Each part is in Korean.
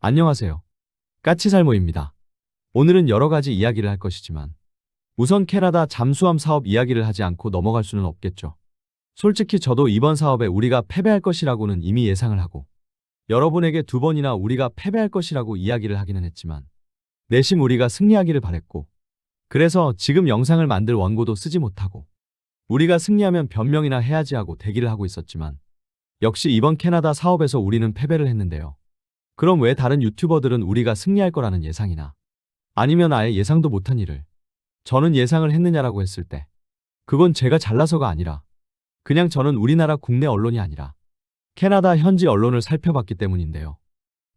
안녕하세요. 까치살모입니다. 오늘은 여러 가지 이야기를 할 것이지만 우선 캐나다 잠수함 사업 이야기를 하지 않고 넘어갈 수는 없겠죠. 솔직히 저도 이번 사업에 우리가 패배할 것이라고는 이미 예상을 하고 여러분에게 2번이나 우리가 패배할 것이라고 이야기를 하기는 했지만 내심 우리가 승리하기를 바랬고 그래서 지금 영상을 만들 원고도 쓰지 못하고 우리가 승리하면 변명이나 해야지 하고 대기를 하고 있었지만 역시 이번 캐나다 사업에서 우리는 패배를 했는데요. 그럼 왜 다른 유튜버들은 우리가 승리할 거라는 예상이나 아니면 아예 예상도 못한 일을 저는 예상을 했느냐라고 했을 때 그건 제가 잘나서가 아니라 그냥 저는 우리나라 국내 언론이 아니라 캐나다 현지 언론을 살펴봤기 때문인데요.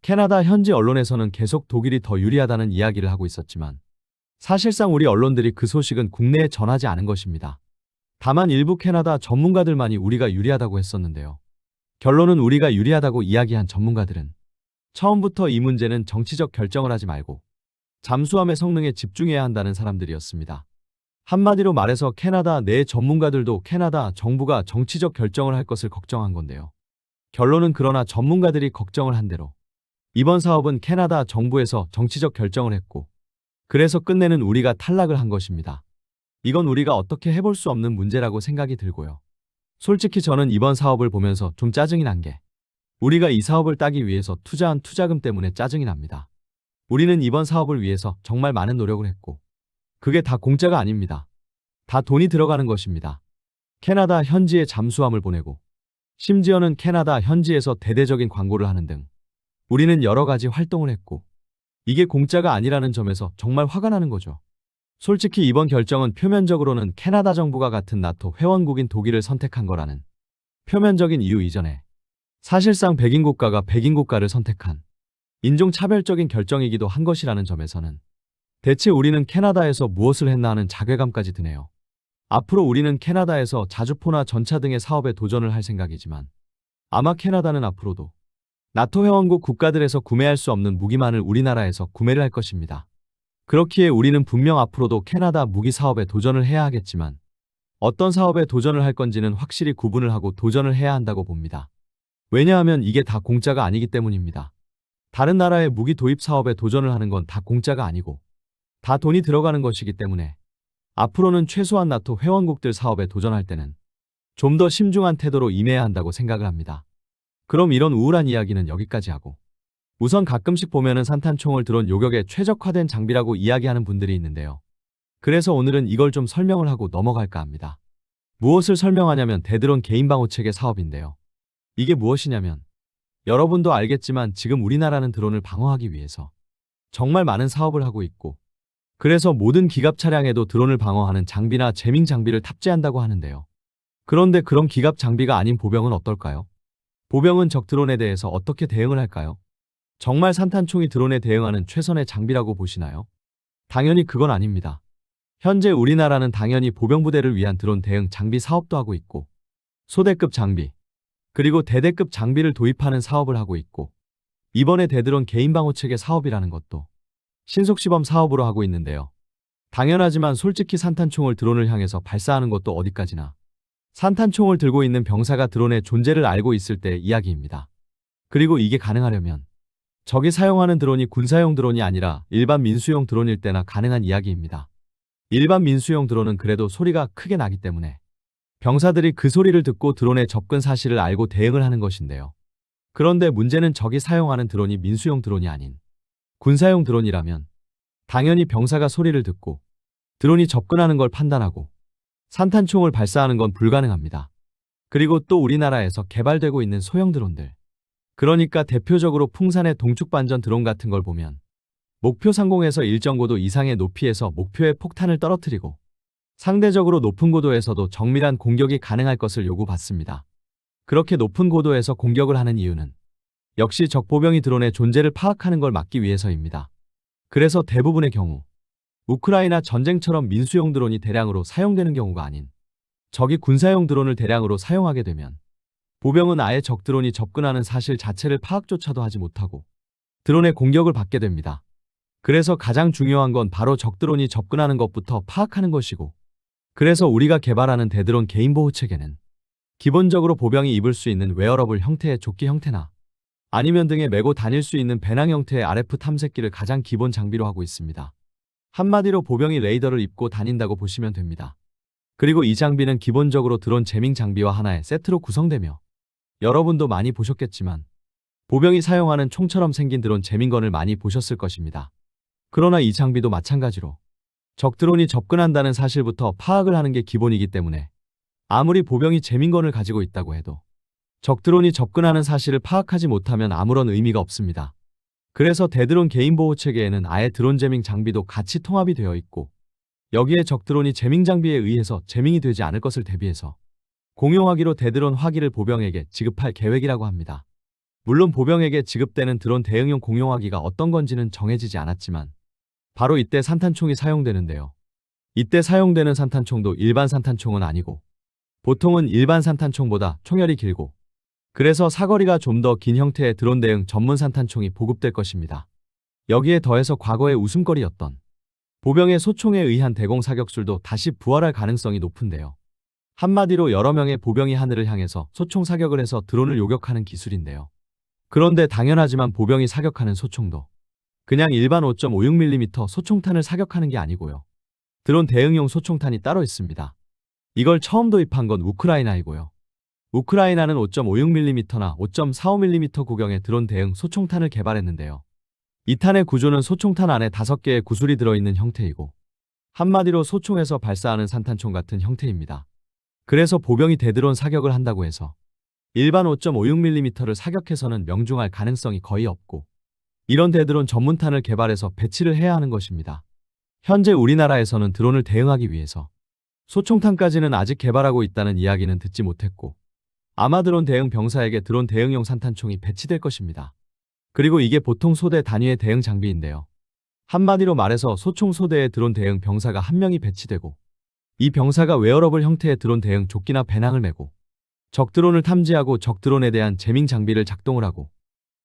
캐나다 현지 언론에서는 계속 독일이 더 유리하다는 이야기를 하고 있었지만 사실상 우리 언론들이 그 소식은 국내에 전하지 않은 것입니다. 다만 일부 캐나다 전문가들만이 우리가 유리하다고 했었는데요. 결론은 우리가 유리하다고 이야기한 전문가들은 처음부터 이 문제는 정치적 결정을 하지 말고 잠수함의 성능에 집중해야 한다는 사람들이었습니다. 한마디로 말해서 캐나다 내 전문가들도 캐나다 정부가 정치적 결정을 할 것을 걱정한 건데요. 결론은 그러나 전문가들이 걱정을 한 대로 이번 사업은 캐나다 정부에서 정치적 결정을 했고 그래서 끝내는 우리가 탈락을 한 것입니다. 이건 우리가 어떻게 해볼 수 없는 문제라고 생각이 들고요. 솔직히 저는 이번 사업을 보면서 좀 짜증이 난 게 우리가 이 사업을 따기 위해서 투자한 투자금 때문에 짜증이 납니다. 우리는 이번 사업을 위해서 정말 많은 노력을 했고 그게 다 공짜가 아닙니다. 다 돈이 들어가는 것입니다. 캐나다 현지에 잠수함을 보내고 심지어는 캐나다 현지에서 대대적인 광고를 하는 등 우리는 여러 가지 활동을 했고 이게 공짜가 아니라는 점에서 정말 화가 나는 거죠. 솔직히 이번 결정은 표면적으로는 캐나다 정부가 같은 나토 회원국인 독일을 선택한 거라는 표면적인 이유 이전에 사실상 백인 국가가 백인 국가를 선택한 인종차별적인 결정이기도 한 것이라는 점에서는 대체 우리는 캐나다에서 무엇을 했나 하는 자괴감까지 드네요. 앞으로 우리는 캐나다에서 자주포나 전차 등의 사업에 도전을 할 생각이지만 아마 캐나다는 앞으로도 나토 회원국 국가들에서 구매할 수 없는 무기만을 우리나라에서 구매를 할 것입니다. 그렇기에 우리는 분명 앞으로도 캐나다 무기 사업에 도전을 해야 하겠지만 어떤 사업에 도전을 할 건지는 확실히 구분을 하고 도전을 해야 한다고 봅니다. 왜냐하면 이게 다 공짜가 아니기 때문입니다. 다른 나라의 무기 도입 사업에 도전을 하는 건 다 공짜가 아니고 다 돈이 들어가는 것이기 때문에 앞으로는 최소한 나토 회원국들 사업에 도전할 때는 좀 더 심중한 태도로 임해야 한다고 생각을 합니다. 그럼 이런 우울한 이야기는 여기까지 하고 우선 가끔씩 보면은 산탄총을 드론 요격에 최적화된 장비라고 이야기하는 분들이 있는데요. 그래서 오늘은 이걸 좀 설명을 하고 넘어갈까 합니다. 무엇을 설명하냐면 대드론 개인방어체계 사업인데요. 이게 무엇이냐면 여러분도 알겠지만 지금 우리나라는 드론을 방어하기 위해서 정말 많은 사업을 하고 있고 그래서 모든 기갑 차량에도 드론을 방어하는 장비나 제밍 장비를 탑재한다고 하는데요. 그런데 그런 기갑 장비가 아닌 보병은 어떨까요? 보병은 적 드론에 대해서 어떻게 대응을 할까요? 정말 산탄총이 드론에 대응하는 최선의 장비라고 보시나요? 당연히 그건 아닙니다. 현재 우리나라는 당연히 보병부대를 위한 드론 대응 장비 사업도 하고 있고 소대급 장비 그리고 대대급 장비를 도입하는 사업을 하고 있고 이번에 대드론 개인방어체계 사업이라는 것도 신속시범 사업으로 하고 있는데요. 당연하지만 솔직히 산탄총을 드론을 향해서 발사하는 것도 어디까지나 산탄총을 들고 있는 병사가 드론의 존재를 알고 있을 때의 이야기입니다. 그리고 이게 가능하려면 적이 사용하는 드론이 군사용 드론이 아니라 일반 민수용 드론일 때나 가능한 이야기입니다. 일반 민수용 드론은 그래도 소리가 크게 나기 때문에 병사들이 그 소리를 듣고 드론의 접근 사실을 알고 대응을 하는 것인데요. 그런데 문제는 적이 사용하는 드론이 민수용 드론이 아닌 군사용 드론이라면 당연히 병사가 소리를 듣고 드론이 접근하는 걸 판단하고 산탄총을 발사하는 건 불가능합니다. 그리고 또 우리나라에서 개발되고 있는 소형 드론들 그러니까 대표적으로 풍산의 동축반전 드론 같은 걸 보면 목표 상공에서 일정 고도 이상의 높이에서 목표에 폭탄을 떨어뜨리고 상대적으로 높은 고도에서도 정밀한 공격이 가능할 것을 요구받습니다. 그렇게 높은 고도에서 공격을 하는 이유는 역시 적 보병이 드론의 존재를 파악하는 걸 막기 위해서입니다. 그래서 대부분의 경우 우크라이나 전쟁처럼 민수용 드론이 대량으로 사용되는 경우가 아닌 적이 군사용 드론을 대량으로 사용하게 되면 보병은 아예 적 드론이 접근하는 사실 자체를 파악조차도 하지 못하고 드론의 공격을 받게 됩니다. 그래서 가장 중요한 건 바로 적 드론이 접근하는 것부터 파악하는 것이고 그래서 우리가 개발하는 대드론 개인보호 체계는 기본적으로 보병이 입을 수 있는 웨어러블 형태의 조끼 형태나 아니면 등에 메고 다닐 수 있는 배낭 형태의 RF 탐색기를 가장 기본 장비로 하고 있습니다. 한마디로 보병이 레이더를 입고 다닌다고 보시면 됩니다. 그리고 이 장비는 기본적으로 드론 제밍 장비와 하나의 세트로 구성되며 여러분도 많이 보셨겠지만 보병이 사용하는 총처럼 생긴 드론 제밍건을 많이 보셨을 것입니다. 그러나 이 장비도 마찬가지로 적 드론이 접근한다는 사실부터 파악을 하는 게 기본이기 때문에 아무리 보병이 제밍건을 가지고 있다고 해도 적 드론이 접근하는 사실을 파악하지 못하면 아무런 의미가 없습니다. 그래서 대드론 개인 보호 체계에는 아예 드론 제밍 장비도 같이 통합이 되어 있고 여기에 적 드론이 제밍 장비에 의해서 제밍이 되지 않을 것을 대비해서 공용화기로 대드론 화기를 보병에게 지급할 계획이라고 합니다. 물론 보병에게 지급되는 드론 대응용 공용화기가 어떤 건지는 정해지지 않았지만 바로 이때 산탄총이 사용되는데요. 이때 사용되는 산탄총도 일반 산탄총은 아니고 보통은 일반 산탄총보다 총열이 길고 그래서 사거리가 좀 더 긴 형태의 드론 대응 전문 산탄총이 보급될 것입니다. 여기에 더해서 과거의 웃음거리였던 보병의 소총에 의한 대공 사격술도 다시 부활할 가능성이 높은데요. 한마디로 여러 명의 보병이 하늘을 향해서 소총 사격을 해서 드론을 요격하는 기술인데요. 그런데 당연하지만 보병이 사격하는 소총도 그냥 일반 5.56mm 소총탄을 사격하는 게 아니고요. 드론 대응용 소총탄이 따로 있습니다. 이걸 처음 도입한 건 우크라이나이고요. 우크라이나는 5.56mm나 5.45mm 구경의 드론 대응 소총탄을 개발했는데요. 이 탄의 구조는 소총탄 안에 5개의 구슬이 들어있는 형태이고 한마디로 소총에서 발사하는 산탄총 같은 형태입니다. 그래서 보병이 대드론 사격을 한다고 해서 일반 5.56mm를 사격해서는 명중할 가능성이 거의 없고 이런 대드론 전문탄을 개발해서 배치를 해야 하는 것입니다. 현재 우리나라에서는 드론을 대응하기 위해서 소총탄까지는 아직 개발하고 있다는 이야기는 듣지 못했고 아마 드론 대응 병사에게 드론 대응용 산탄총이 배치될 것입니다. 그리고 이게 보통 소대 단위의 대응 장비인데요. 한마디로 말해서 소총 소대에 드론 대응 병사가 한 명이 배치되고 이 병사가 웨어러블 형태의 드론 대응 조끼나 배낭을 메고 적 드론을 탐지하고 적 드론에 대한 제밍 장비를 작동을 하고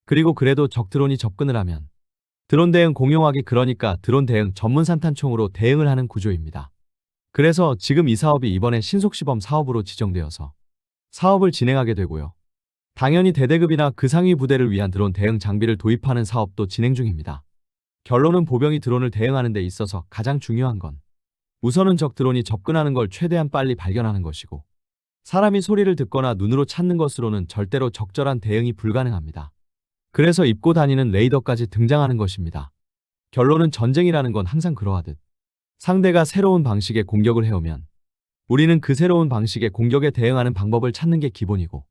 그리고 그래도 적 드론이 접근을 하면 드론 대응 공용화기 그러니까 드론 대응 전문 산탄총으로 대응을 하는 구조입니다. 그래서 지금 이 사업이 이번에 신속시범 사업으로 지정되어서 사업을 진행하게 되고요. 당연히 대대급이나 그 상위 부대를 위한 드론 대응 장비를 도입하는 사업도 진행 중입니다. 결론은 보병이 드론을 대응하는 데 있어서 가장 중요한 건 우선은 적 드론이 접근하는 걸 최대한 빨리 발견하는 것이고 사람이 소리를 듣거나 눈으로 찾는 것으로는 절대로 적절한 대응이 불가능합니다. 그래서 입고 다니는 레이더까지 등장하는 것입니다. 결론은 전쟁이라는 건 항상 그러하듯 상대가 새로운 방식의 공격을 해오면 우리는 그 새로운 방식의 공격에 대응하는 방법을 찾는 게 기본이고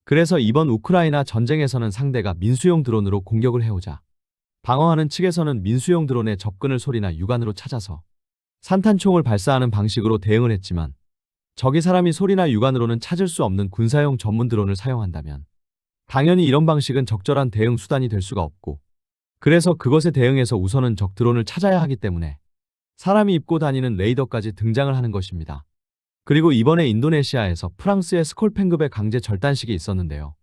그래서 이번 우크라이나 전쟁에서는 상대가 민수용 드론으로 공격을 해오자 방어하는 측에서는 민수용 드론의 접근을 소리나 육안으로 찾아서 산탄총을 발사하는 방식으로 대응을 했지만 적이 사람이 소리나 육안으로는 찾을 수 없는 군사용 전문 드론을 사용한다면 당연히 이런 방식은 적절한 대응 수단이 될 수가 없고 그래서 그것에 대응해서 우선은 적 드론을 찾아야 하기 때문에 사람이 입고 다니는 레이더까지 등장을 하는 것입니다. 그리고 이번에 인도네시아에서 프랑스의 스콜팽급의 강제 절단식이 있었는데요.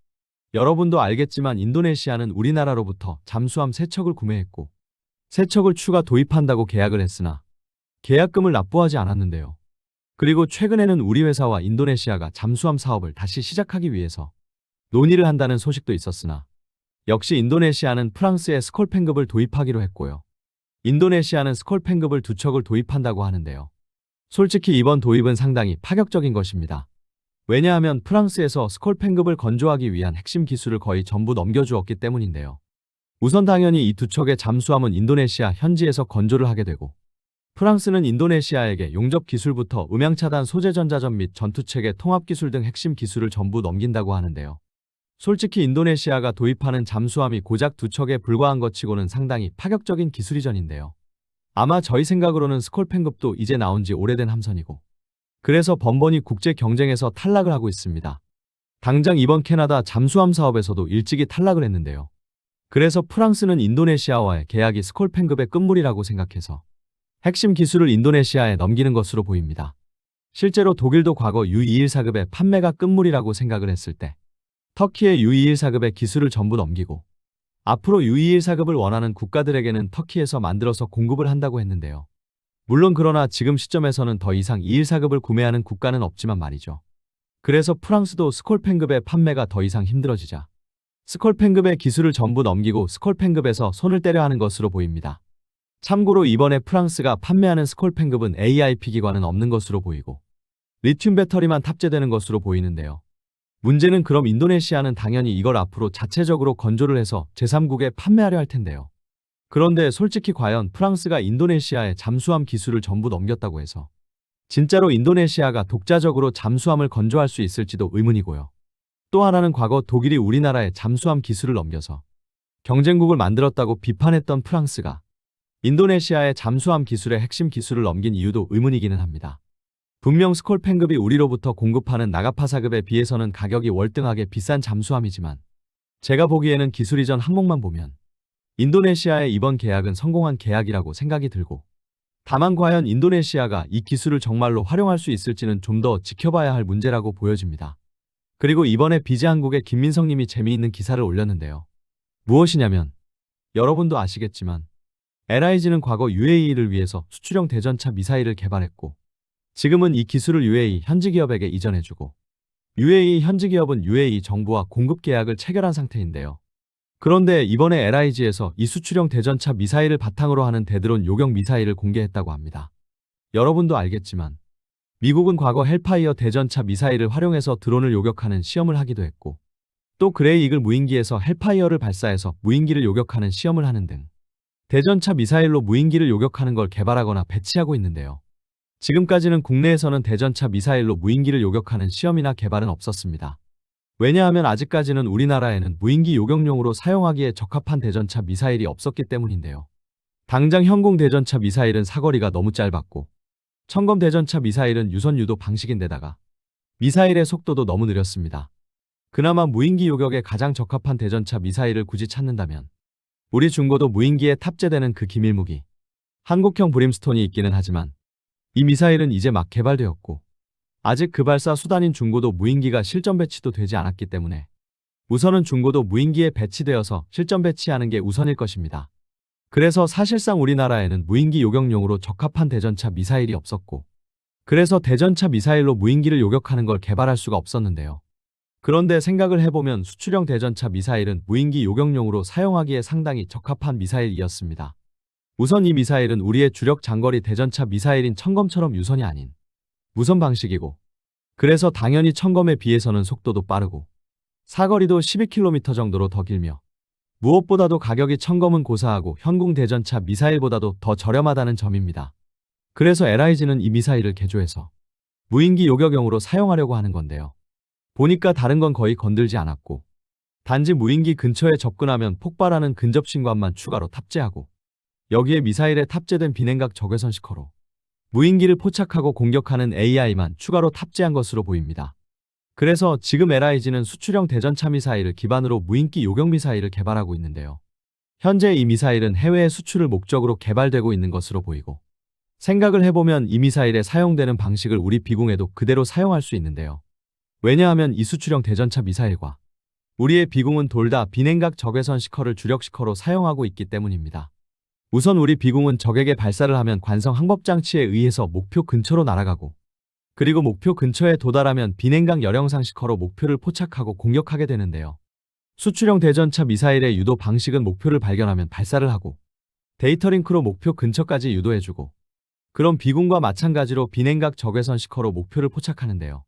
여러분도 알겠지만 인도네시아는 우리나라로부터 잠수함 3척을 구매했고 3척을 추가 도입한다고 계약을 했으나 계약금을 납부하지 않았는데요. 그리고 최근에는 우리 회사와 인도네시아가 잠수함 사업을 다시 시작하기 위해서 논의를 한다는 소식도 있었으나 역시 인도네시아는 프랑스의 스콜팽급을 도입하기로 했고요. 인도네시아는 스콜팽급을 2척을 도입한다고 하는데요. 솔직히 이번 도입은 상당히 파격적인 것입니다. 왜냐하면 프랑스에서 스콜팽급을 건조하기 위한 핵심 기술을 거의 전부 넘겨주었기 때문인데요. 우선 당연히 이 2척의 잠수함은 인도네시아 현지에서 건조를 하게 되고 프랑스는 인도네시아에게 용접 기술부터 음향차단 소재 전자전 및 전투체계 통합기술 등 핵심 기술을 전부 넘긴다고 하는데요. 솔직히 인도네시아가 도입하는 잠수함이 고작 2척에 불과한 것 치고는 상당히 파격적인 기술 이전인데요. 아마 저희 생각으로는 스콜팽급도 이제 나온 지 오래된 함선이고 그래서 번번이 국제 경쟁에서 탈락을 하고 있습니다. 당장 이번 캐나다 잠수함 사업에서도 일찍이 탈락을 했는데요. 그래서 프랑스는 인도네시아와의 계약이 스콜팽급의 끝물이라고 생각해서 핵심 기술을 인도네시아에 넘기는 것으로 보입니다. 실제로 독일도 과거 U214급의 판매가 끝물이라고 생각을 했을 때 터키의 U214급의 기술을 전부 넘기고 앞으로 U214급을 원하는 국가들에게는 터키에서 만들어서 공급을 한다고 했는데요. 물론 그러나 지금 시점에서는 더 이상 214급을 구매하는 국가는 없지만 말이죠. 그래서 프랑스도 스콜팽급의 판매가 더 이상 힘들어지자 스컬펜급의 기술을 전부 넘기고 스컬펜급에서 손을 떼려 하는 것으로 보입니다. 참고로 이번에 프랑스가 판매하는 스컬펜급은 AIP 기관은 없는 것으로 보이고 리튬 배터리만 탑재되는 것으로 보이는데요. 문제는 그럼 인도네시아는 당연히 이걸 앞으로 자체적으로 건조를 해서 제3국에 판매하려 할 텐데요. 그런데 솔직히 과연 프랑스가 인도네시아의 잠수함 기술을 전부 넘겼다고 해서 진짜로 인도네시아가 독자적으로 잠수함을 건조할 수 있을지도 의문이고요. 또 하나는 과거 독일이 우리나라의 잠수함 기술을 넘겨서 경쟁국을 만들었다고 비판했던 프랑스가 인도네시아의 잠수함 기술의 핵심 기술을 넘긴 이유도 의문이기는 합니다. 분명 스콜펜급이 우리로부터 공급하는 나가파사급에 비해서는 가격이 월등하게 비싼 잠수함이지만 제가 보기에는 기술 이전 항목만 보면 인도네시아의 이번 계약은 성공한 계약이라고 생각이 들고 다만 과연 인도네시아가 이 기술을 정말로 활용할 수 있을지는 좀 더 지켜봐야 할 문제라고 보여집니다. 그리고 이번에 비제한국의 김민성 님이 재미있는 기사를 올렸는데요. 무엇이냐면 여러분도 아시겠지만 LIG는 과거 UAE를 위해서 수출형 대전차 미사일을 개발했고 지금은 이 기술을 UAE 현지 기업에게 이전해주고 UAE 현지 기업은 UAE 정부와 공급 계약을 체결한 상태인데요. 그런데 이번에 LIG에서 이 수출형 대전차 미사일을 바탕으로 하는 대드론 요격 미사일을 공개했다고 합니다. 여러분도 알겠지만 미국은 과거 헬파이어 대전차 미사일을 활용해서 드론을 요격하는 시험을 하기도 했고 또 그레이 이글 무인기에서 헬파이어를 발사해서 무인기를 요격하는 시험을 하는 등 대전차 미사일로 무인기를 요격하는 걸 개발하거나 배치하고 있는데요. 지금까지는 국내에서는 대전차 미사일로 무인기를 요격하는 시험이나 개발은 없었습니다. 왜냐하면 아직까지는 우리나라에는 무인기 요격용으로 사용하기에 적합한 대전차 미사일이 없었기 때문인데요. 당장 현공 대전차 미사일은 사거리가 너무 짧았고 청검 대전차 미사일은 유선 유도 방식인데다가 미사일의 속도도 너무 느렸습니다. 그나마 무인기 요격에 가장 적합한 대전차 미사일을 굳이 찾는다면 우리 중고도 무인기에 탑재되는 그 기밀무기 한국형 브림스톤이 있기는 하지만 이 미사일은 이제 막 개발되었고 아직 그 발사 수단인 중고도 무인기가 실전 배치도 되지 않았기 때문에 우선은 중고도 무인기에 배치되어서 실전 배치하는 게 우선일 것입니다. 그래서 사실상 우리나라에는 무인기 요격용으로 적합한 대전차 미사일이 없었고 그래서 대전차 미사일로 무인기를 요격하는 걸 개발할 수가 없었는데요. 그런데 생각을 해보면 수출형 대전차 미사일은 무인기 요격용으로 사용하기에 상당히 적합한 미사일이었습니다. 우선 이 미사일은 우리의 주력 장거리 대전차 미사일인 청검처럼 유선이 아닌 무선 방식이고 그래서 당연히 청검에 비해서는 속도도 빠르고 사거리도 12km 정도로 더 길며 무엇보다도 가격이 청검은 고사하고 현궁 대전차 미사일보다도 더 저렴하다는 점입니다. 그래서 LIG는 이 미사일을 개조해서 무인기 요격용으로 사용하려고 하는 건데요. 보니까 다른 건 거의 건들지 않았고 단지 무인기 근처에 접근하면 폭발하는 근접신관만 추가로 탑재하고 여기에 미사일에 탑재된 비냉각 적외선 시커로 무인기를 포착하고 공격하는 AI만 추가로 탑재한 것으로 보입니다. 그래서 지금 LIG는 수출형 대전차 미사일을 기반으로 무인기 요격 미사일을 개발하고 있는데요. 현재 이 미사일은 해외에 수출을 목적으로 개발되고 있는 것으로 보이고 생각을 해보면 이 미사일에 사용되는 방식을 우리 비공에도 그대로 사용할 수 있는데요. 왜냐하면 이 수출형 대전차 미사일과 우리의 비공은 둘 다 비냉각 적외선 시커를 주력 시커로 사용하고 있기 때문입니다. 우선 우리 비공은 적에게 발사를 하면 관성 항법장치에 의해서 목표 근처로 날아가고 그리고 목표 근처에 도달하면 비냉각 열영상 시커로 목표를 포착하고 공격하게 되는데요. 수출형 대전차 미사일의 유도 방식은 목표를 발견하면 발사를 하고 데이터 링크로 목표 근처까지 유도해주고 그럼 비공과 마찬가지로 비냉각 적외선 시커로 목표를 포착하는데요.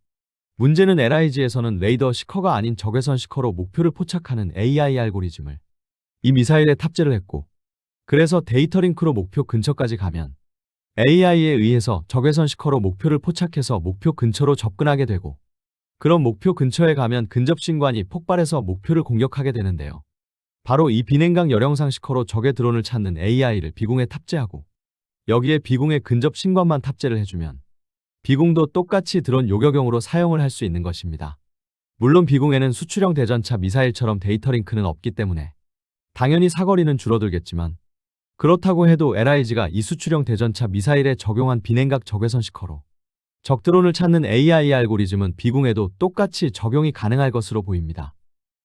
문제는 LIG에서는 레이더 시커가 아닌 적외선 시커로 목표를 포착하는 AI 알고리즘을 이 미사일에 탑재를 했고 그래서 데이터 링크로 목표 근처까지 가면 AI에 의해서 적외선 시커로 목표를 포착해서 목표 근처로 접근하게 되고 그럼 목표 근처에 가면 근접신관이 폭발해서 목표를 공격하게 되는데요. 바로 이 비냉각 열영상 시커로 적의 드론을 찾는 AI를 비공에 탑재하고 여기에 비공의 근접신관만 탑재를 해주면 비공도 똑같이 드론 요격용으로 사용을 할 수 있는 것입니다. 물론 비공에는 수출형 대전차 미사일처럼 데이터 링크는 없기 때문에 당연히 사거리는 줄어들겠지만 그렇다고 해도 LIG가 이 수출형 대전차 미사일에 적용한 비냉각 적외선 시커로 적드론을 찾는 AI 알고리즘은 비공에도 똑같이 적용이 가능할 것으로 보입니다.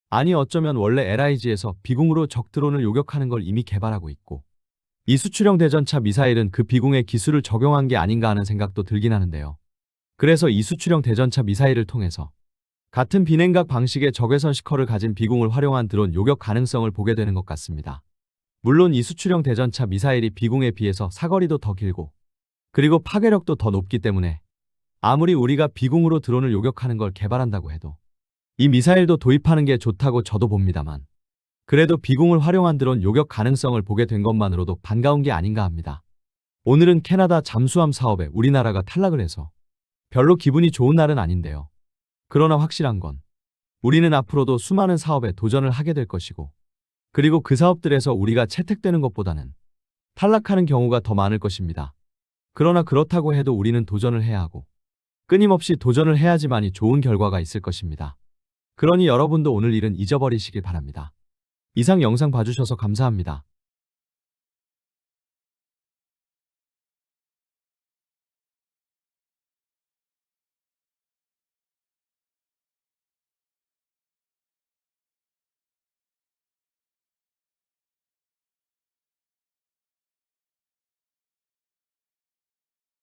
아니 어쩌면 원래 LIG에서 비공으로 적드론을 요격하는 걸 이미 개발하고 있고 이 수출형 대전차 미사일은 그 비공의 기술을 적용한 게 아닌가 하는 생각도 들긴 하는데요. 그래서 이 수출형 대전차 미사일을 통해서 같은 비냉각 방식의 적외선 시커를 가진 비공을 활용한 드론 요격 가능성을 보게 되는 것 같습니다. 물론 이 수출형 대전차 미사일이 비공에 비해서 사거리도 더 길고 그리고 파괴력도 더 높기 때문에 아무리 우리가 비공으로 드론을 요격하는 걸 개발한다고 해도 이 미사일도 도입하는 게 좋다고 저도 봅니다만 그래도 비공을 활용한 드론 요격 가능성을 보게 된 것만으로도 반가운 게 아닌가 합니다. 오늘은 캐나다 잠수함 사업에 우리나라가 탈락을 해서 별로 기분이 좋은 날은 아닌데요. 그러나 확실한 건 우리는 앞으로도 수많은 사업에 도전을 하게 될 것이고 그리고 그 사업들에서 우리가 채택되는 것보다는 탈락하는 경우가 더 많을 것입니다. 그러나 그렇다고 해도 우리는 도전을 해야 하고 끊임없이 도전을 해야지만이 좋은 결과가 있을 것입니다. 그러니 여러분도 오늘 일은 잊어버리시길 바랍니다. 이상 영상 봐주셔서 감사합니다.